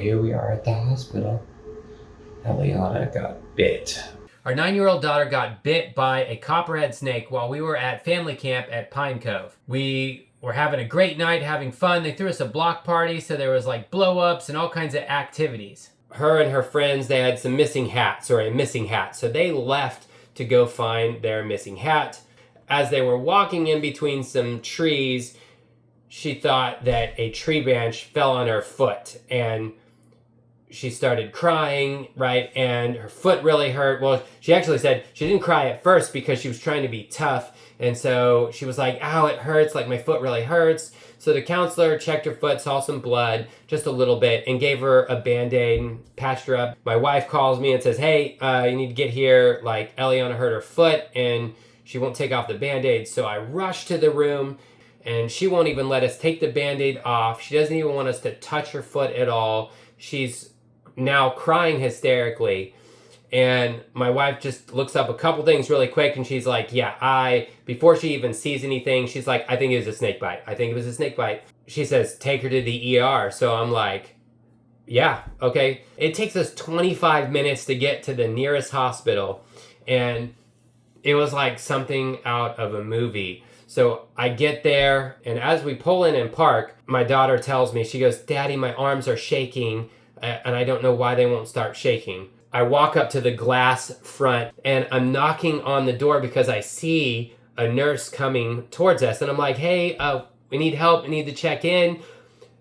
here we are at the hospital. Eliana got bit. Our 9-year-old daughter got bit by a copperhead snake while we were at family camp at Pine Cove. We were having a great night, having fun. They threw us a block party, so there was like blow-ups and all kinds of activities. Her and her friends, they had some missing hats, or a missing hat. So they left to go find their missing hat. As they were walking in between some trees, she thought that a tree branch fell on her foot, and she started crying, right? And her foot really hurt. Well, she actually said she didn't cry at first because she was trying to be tough. And so she was like, ow, it hurts, like my foot really hurts. So the counselor checked her foot, saw some blood, just a little bit, and gave her a Band-Aid and patched her up. My wife calls me and says, hey, you need to get here. Like, Eliana hurt her foot and she won't take off the Band-Aid. So I rush to the room and she won't even let us take the Band-Aid off. She doesn't even want us to touch her foot at all. She's now crying hysterically. And my wife just looks up a couple things really quick and she's like, before she even sees anything, she's like, I think it was a snake bite. I think it was a snake bite. She says, take her to the ER. So I'm like, yeah, okay. It takes us 25 minutes to get to the nearest hospital. And it was like something out of a movie. So I get there, and as we pull in and park, my daughter tells me, she goes, Daddy, my arms are shaking, and I don't know why they won't start shaking. I walk up to the glass front, and I'm knocking on the door because I see a nurse coming towards us. And I'm like, hey, we need help. We need to check in.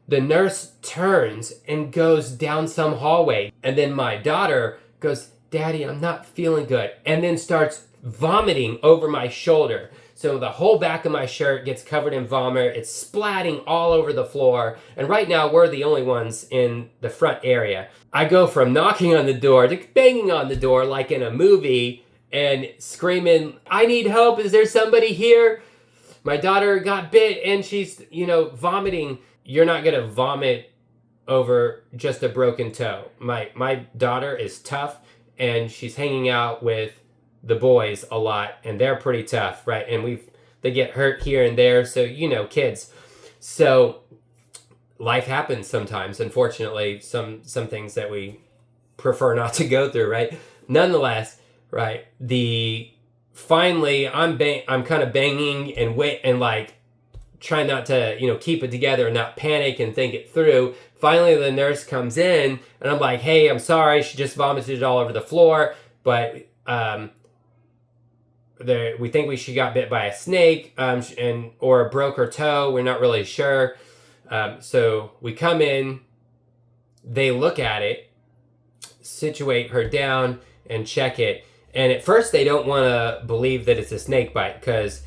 The nurse turns and goes down some hallway. And then my daughter goes, Daddy, I'm not feeling good. And then starts vomiting over my shoulder. So the whole back of my shirt gets covered in vomit. It's splatting all over the floor. And right now we're the only ones in the front area. I go from knocking on the door to banging on the door like in a movie and screaming, I need help. Is there somebody here? My daughter got bit and she's, vomiting. You're not going to vomit over just a broken toe. My daughter is tough and she's hanging out with the boys a lot, and they're pretty tough, right? And they get hurt here and there, so kids. So life happens sometimes. Unfortunately, some things that we prefer not to go through, right? Nonetheless, right? Finally, I'm kind of banging and like trying not to keep it together and not panic and think it through. Finally, the nurse comes in, and I'm like, hey, I'm sorry, she just vomited all over the floor, but we think she got bit by a snake or broke her toe. We're not really sure. So we come in, they look at it, situate her down, and check it. And at first they don't want to believe that it's a snake bite because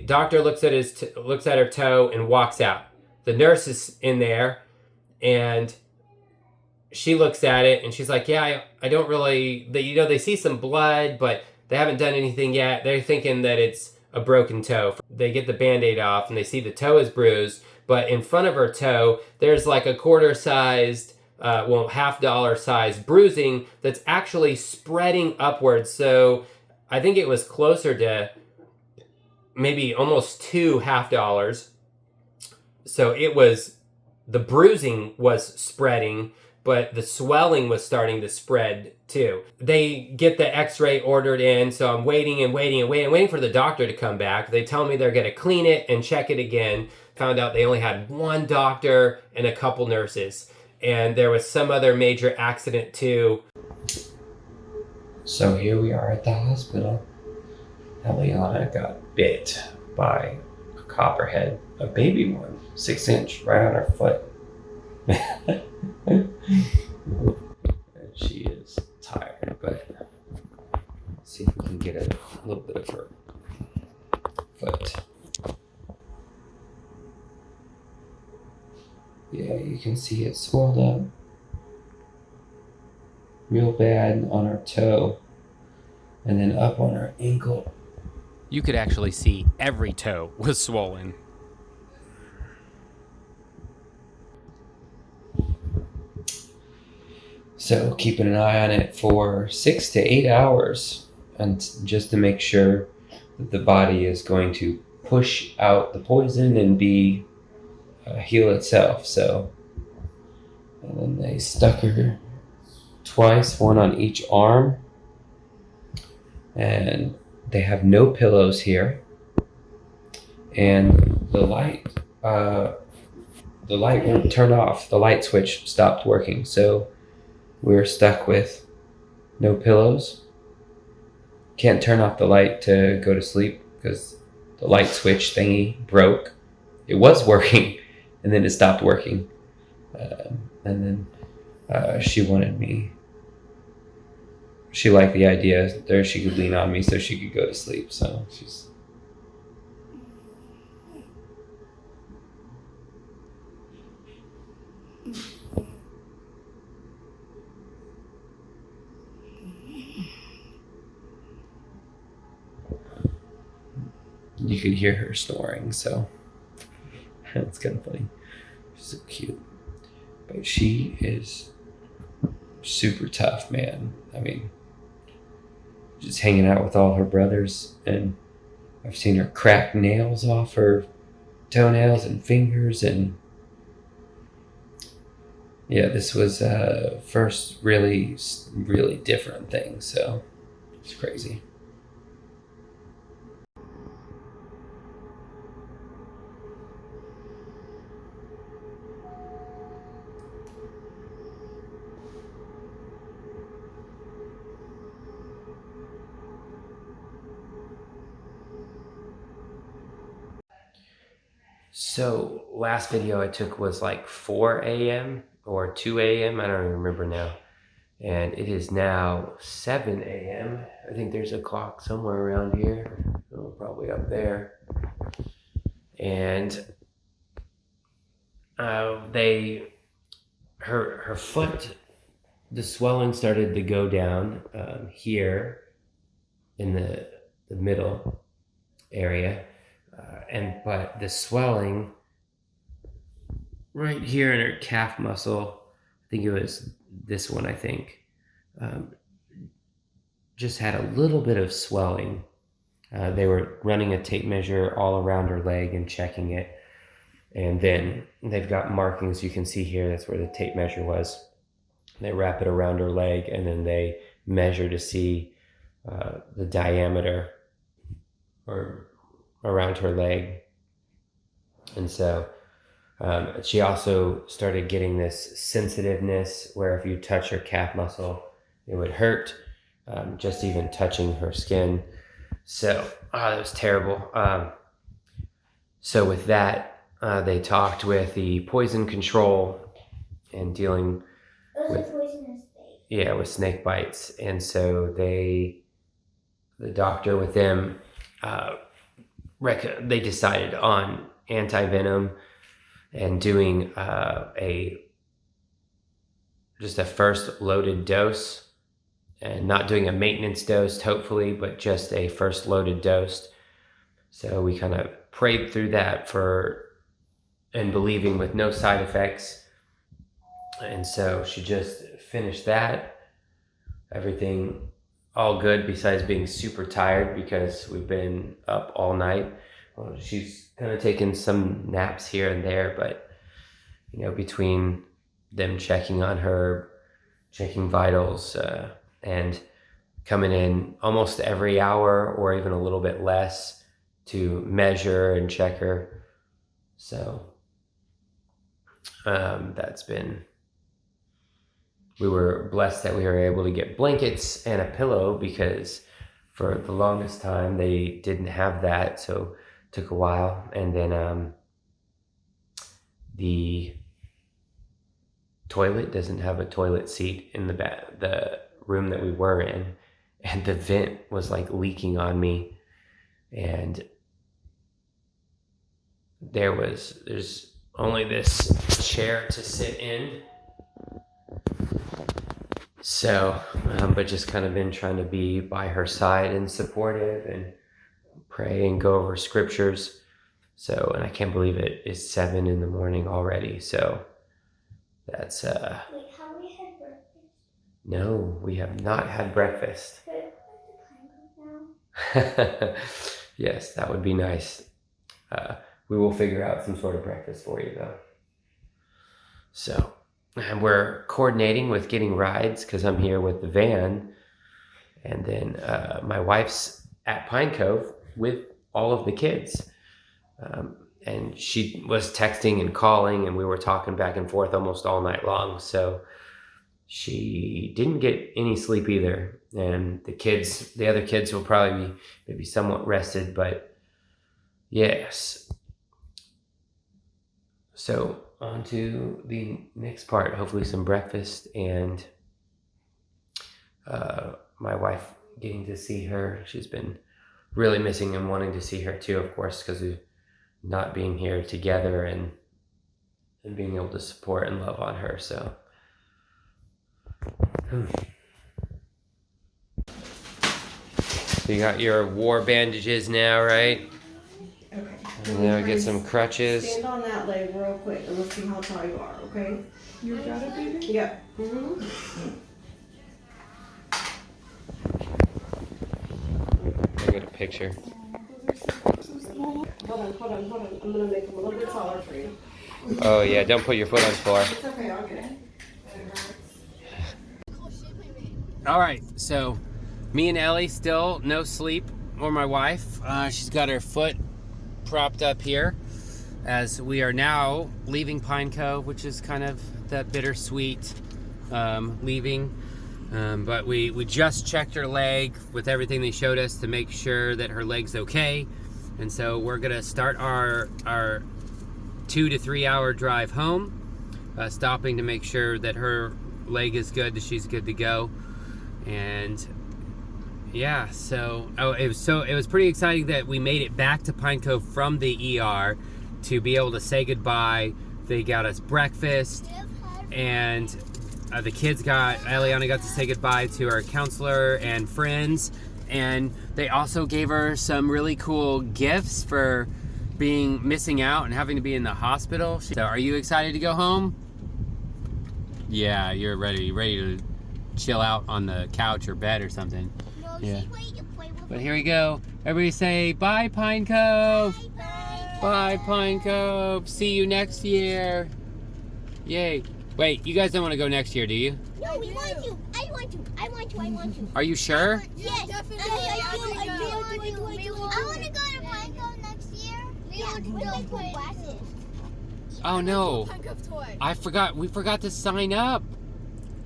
doctor looks at her toe and walks out. The nurse is in there, and she looks at it and she's like, yeah, I don't really. They see some blood, but they haven't done anything yet. They're thinking that it's a broken toe. They get the Band-Aid off and they see the toe is bruised, but in front of her toe, there's like a quarter-sized, $50 size bruising that's actually spreading upwards. So I think it was closer to maybe almost $2 half. So the bruising was spreading, but the swelling was starting to spread too. They get the x-ray ordered in, so I'm waiting for the doctor to come back. They tell me they're going to clean it and check it again. Found out they only had one doctor and a couple nurses. And there was some other major accident too. So here we are at the hospital. Eliana got bit by a copperhead, a baby one, 6-inch, right on her foot. She is tired, but let's see if we can get a little bit of her foot. Yeah, you can see it swelled up real bad on her toe and then up on her ankle. You could actually see every toe was swollen. So keeping an eye on it for 6 to 8 hours, and just to make sure that the body is going to push out the poison and heal itself. So And then they stuck her twice, one on each arm. And they have no pillows here. And the light won't turn off. The light switch stopped working. So we're stuck with no pillows. Can't turn off the light to go to sleep because the light switch thingy broke. It was working, and then it stopped working. And then she wanted me. She liked the idea there she could lean on me so she could go to sleep. So she's. You could hear her snoring, so it's kind of funny. She's so cute. But she is super tough, man. I mean, just hanging out with all her brothers, and I've seen her crack nails off her toenails and fingers, and yeah, this was first really different thing, so it's crazy. So last video I took was like 4 a.m. or 2 a.m. I don't even remember now. And it is now 7 a.m. I think there's a clock somewhere around here. Oh, probably up there. And her foot, the swelling started to go down here in the middle area. But the swelling right here in her calf muscle, I think it was this one, just had a little bit of swelling. They were running a tape measure all around her leg and checking it. And then they've got markings you can see here. That's where the tape measure was. They wrap it around her leg, and then they measure to see the diameter or around her leg. And so she also started getting this sensitiveness where if you touch her calf muscle, it would hurt, just even touching her skin. So that was terrible. So with that, they talked with the poison control and dealing with poisonous snake. Yeah, with snake bites. And so the doctor with them, they decided on anti-venom and doing just a first loaded dose, and not doing a maintenance dose, hopefully, but just a first loaded dose. So we kind of prayed through that and believing with no side effects. And so she just finished that. Everything all good besides being super tired because we've been up all night. Well, she's kind of taken some naps here and there, but between them checking on her, checking vitals, and coming in almost every hour or even a little bit less to measure and check her. So we were blessed that we were able to get blankets and a pillow, because for the longest time they didn't have that, so it took a while. And then the toilet doesn't have a toilet seat in the room that we were in, and the vent was like leaking on me, and there's only this chair to sit in. So, but just kind of been trying to be by her side and supportive and pray and go over scriptures. So, and I can't believe it is 7 a.m. already. So that's, Wait, have we had breakfast? No, we have not had breakfast. Could I put the time now? Yes, that would be nice. We will figure out some sort of breakfast for you though. So, And we're coordinating with getting rides because I'm here with the van. And then my wife's at Pine Cove with all of the kids. And she was texting and calling, and we were talking back and forth almost all night long. So she didn't get any sleep either. And the other kids will probably be maybe somewhat rested, but yes. So on to the next part, hopefully some breakfast and my wife getting to see her. She's been really missing and wanting to see her too, of course, because of not being here together and being able to support and love on her. So you got your war bandages now, right? Okay. And now get some crutches. Stand on that leg real quick and let's see how tall you are, okay? You got it, baby? Yep. Mm-hmm. I'll get a picture. Hold on. I'm gonna make them a little bit taller for you. Oh yeah, don't put your foot on the floor. It's okay, I'll get it. All right, so me and Ellie still no sleep, or my wife. She's got her foot propped up here as we are now leaving Pine Cove, which is kind of that bittersweet leaving. But we just checked her leg with everything they showed us to make sure that her leg's okay. And so we're gonna start our 2 to 3 hour drive home, stopping to make sure that her leg is good, that she's good to go. And yeah, it was pretty exciting that we made it back to Pine Cove from the ER to be able to say goodbye. They got us breakfast, and the kids Eliana got to say goodbye to our counselor and friends, and they also gave her some really cool gifts for missing out and having to be in the hospital. So are you excited to go home? Yeah, you're ready to chill out on the couch or bed or something. No, Yeah. she's waiting to play with But here we go. Everybody say bye, Pine Cove. Bye. Bye, Pine Cove. See you next year. Yay. Wait, you guys don't want to go next year, do you? No, we want to. I want to. Are you sure? Yes, definitely. I do. I want to go to Pine Cove next year. Yeah, with my cool glasses. Oh no. Punk of toy. We forgot to sign up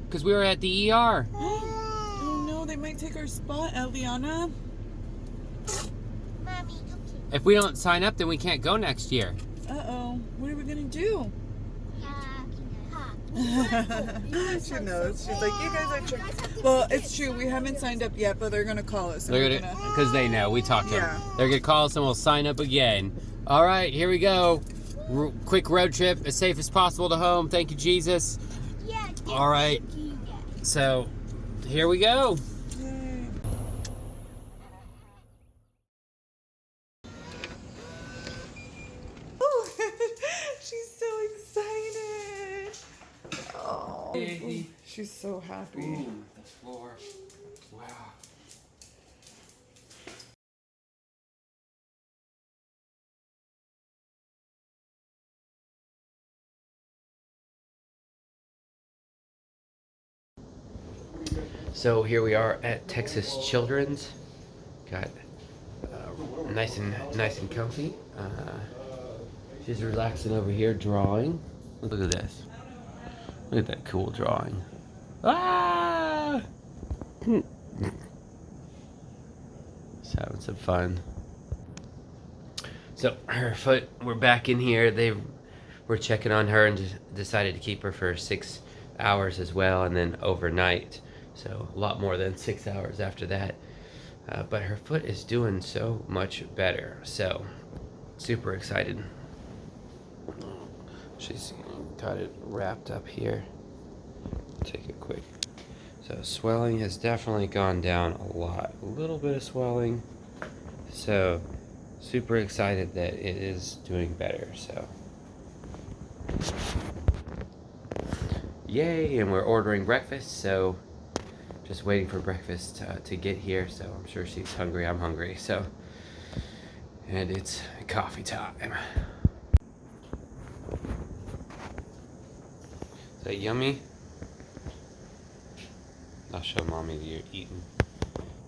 because we were at the ER. Oh no, they might take our spot, Eliana. Mommy, okay. If we don't sign up, then we can't go next year. Uh-oh. What are we gonna do? She knows. She's like, you guys are true. Well, it's true. We haven't signed up yet, but they're gonna call us. They're gonna, because they know. We talked to them. Yeah. They're gonna call us and we'll sign up again. All right, here we go. Quick road trip, as safe as possible to home. Thank you, Jesus. Yeah. All right. So, here we go. Yay. Oh, she's so excited. Oh, Baby. she's so happy. The floor. Wow. So here we are at Texas Children's. Got nice and comfy. She's relaxing over here drawing. Look at this. Look at that cool drawing. Ah! Just having some fun. So her foot, we're back in here. They were checking on her and decided to keep her for 6 hours as well, and then overnight. So a lot more than 6 hours after that. But her foot is doing so much better. So super excited. She's got it wrapped up here. Take a quick. So swelling has definitely gone down a lot. A little bit of swelling. So super excited that it is doing better. So yay, and we're ordering breakfast. So just waiting for breakfast to get here. So I'm sure she's hungry. I'm hungry. So, and it's coffee time. Is that yummy? I'll show mommy that you're eating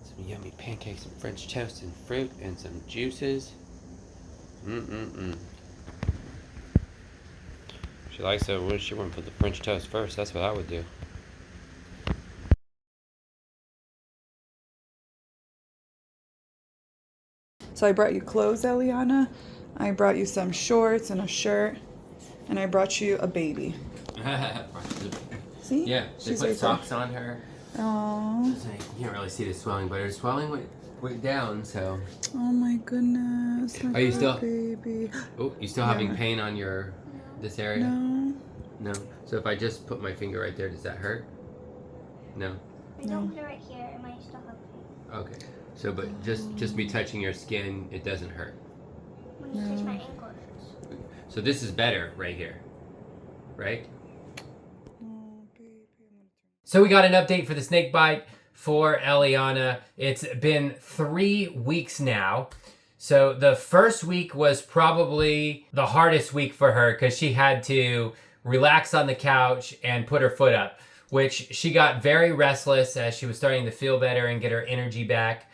some yummy pancakes and French toast and fruit and some juices. She likes it. She wouldn't put the French toast first. That's what I would do. So I brought you clothes, Eliana. I brought you some shorts and a shirt. And I brought you a baby. See? Yeah, they She's put right socks on her. Aww. So you can't really see the swelling, but her swelling went down, so. Oh my goodness. Are you still baby? Oh, you still having pain on this area? No. No. So if I just put my finger right there, does that hurt? No. Don't put it right here. It might still have pain. Okay. So, but just me touching your skin, it doesn't hurt. When you touch my ankle, it hurts. So this is better right here, right? So we got an update for the snake bite for Eliana. It's been 3 weeks now. So the first week was probably the hardest week for her because she had to relax on the couch and put her foot up, which she got very restless as she was starting to feel better and get her energy back.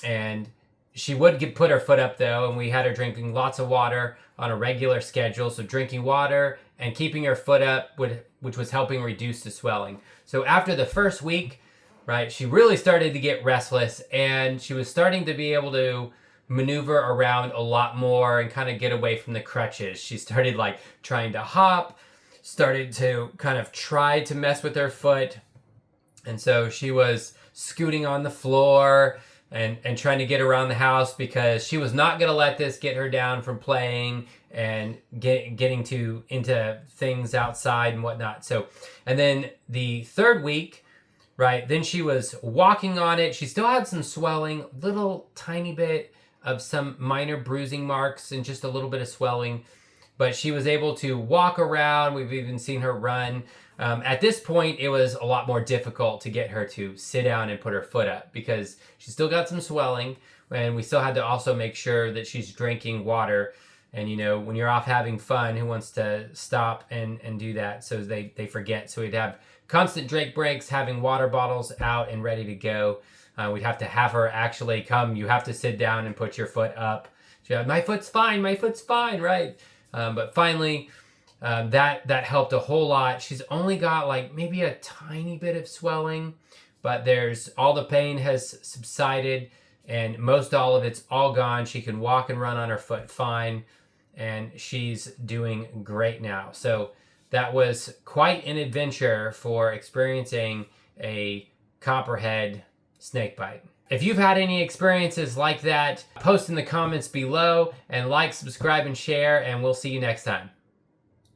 And she would put her foot up though, and we had her drinking lots of water on a regular schedule. So drinking water and keeping her foot up, which was helping reduce the swelling. So after the first week, right, she really started to get restless and she was starting to be able to maneuver around a lot more and kind of get away from the crutches. She started like trying to hop, started to kind of try to mess with her foot. And so she was scooting on the floor and trying to get around the house because she was not going to let this get her down from playing and getting into things outside and whatnot. So, and then the third week, right, then she was walking on it. She still had some swelling, little tiny bit of some minor bruising marks and just a little bit of swelling, but she was able to walk around. We've even seen her run. At this point, it was a lot more difficult to get her to sit down and put her foot up because she still got some swelling, and we still had to also make sure that she's drinking water. And you know, when you're off having fun, who wants to stop and do that? So they forget. So we'd have constant drink breaks, having water bottles out and ready to go. We'd have to have her actually come. You have to sit down and put your foot up. She'd have, my foot's fine, right? But finally, that helped a whole lot. She's only got like maybe a tiny bit of swelling, but all the pain has subsided and most all of it's all gone. She can walk and run on her foot fine, and she's doing great now. So that was quite an adventure for experiencing a copperhead snake bite. If you've had any experiences like that, post in the comments below and like, subscribe, and share, and we'll see you next time.